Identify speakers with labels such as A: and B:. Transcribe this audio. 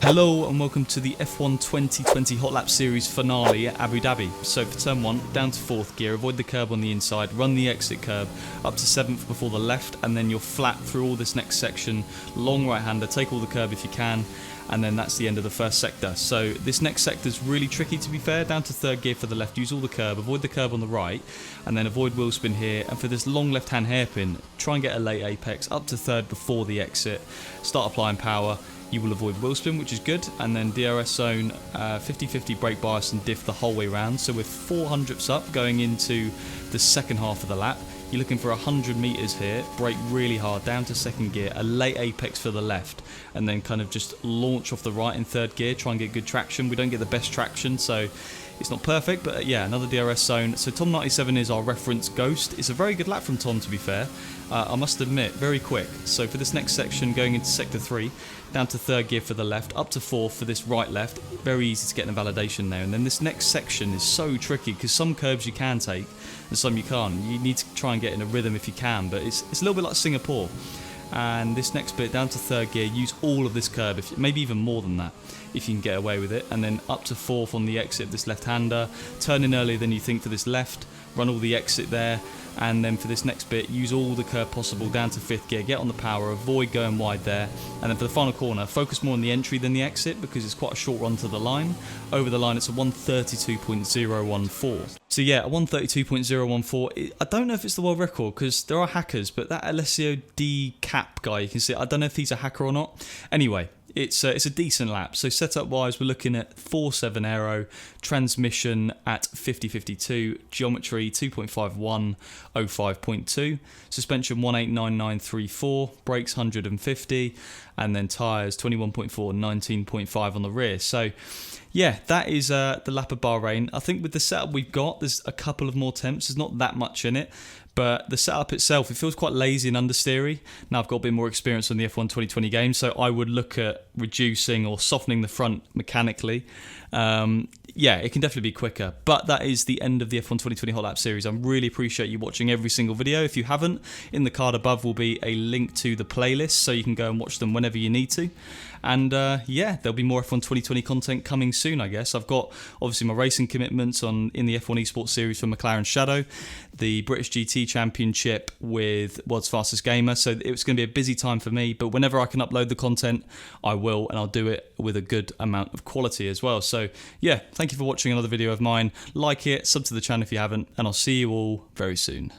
A: Hello and welcome to the F1 2020 Hotlap Series finale at Abu Dhabi. So for turn 1, down to 4th gear, avoid the curb on the inside, run the exit curb up to 7th before the left, and then you're flat through all this next section, long right-hander, take all the curb if you can, and then that's the end of the first sector. So this next sector is really tricky, to be fair. Down to 3rd gear for the left, use all the curb, avoid the curb on the right, and then avoid wheel spin here, and for this long left-hand hairpin, try and get a late apex up to 3rd before the exit, start applying power. You will avoid wheel spin, which is good, and then DRS zone, 50-50 brake bias and diff the whole way round. So with 400ths up going into the second half of the lap, you're looking for 100 meters here, brake really hard, down to 2nd gear, a late apex for the left, and then kind of just launch off the right in 3rd gear, try and get good traction. We don't get the best traction, so it's not perfect, but yeah, another DRS zone. So Tom 97 is our reference ghost. It's a very good lap from Tom, to be fair. I must admit, very quick. So for this next section, going into sector 3, down to 3rd gear for the left, up to 4th for this right left. Very easy to get in a validation there. And then this next section is so tricky because some curbs you can take and some you can't. You need to try and get in a rhythm if you can, but it's a little bit like Singapore. And this next bit, down to 3rd gear, use all of this curb, maybe even more than that, if you can get away with it. And then up to 4th on the exit of this left-hander, turn in earlier than you think for this left, run all the exit there, and then for this next bit, use all the curb possible down to 5th gear, get on the power, avoid going wide there, and then for the final corner, focus more on the entry than the exit because it's quite a short run to the line. Over the line, it's a 132.014. So yeah, a 132.014. I don't know if it's the world record because there are hackers, but that Alessio D Cap guy, you can see, I don't know if he's a hacker or not. Anyway, it's a decent lap. So setup wise, we're looking at 4.7 aero, transmission at 50-52, geometry 2.51, 05.2, suspension 189934, brakes 150, and then tyres 21.4, 19.5 on the rear. So yeah, that is the lap of Bahrain. I think with the setup we've got, there's a couple of more temps. There's not that much in it. But the setup itself, it feels quite lazy and understeery. Now I've got a bit more experience on the F1 2020 game, so I would look at reducing or softening the front mechanically. Yeah, it can definitely be quicker. But that is the end of the F1 2020 Hot Lap series. I really appreciate you watching every single video. If you haven't, in the card above will be a link to the playlist, so you can go and watch them whenever you need to. And yeah, there'll be more F1 2020 content coming soon, I guess. I've got, obviously, my racing commitments in the F1 ESPORTS series for McLaren Shadow, the British GT Championship with World's Fastest Gamer. So it's going to be a busy time for me, but whenever I can upload the content, I will, and I'll do it with a good amount of quality as well. So yeah, thank you for watching another video of mine. Like it, sub to the channel if you haven't, and I'll see you all very soon.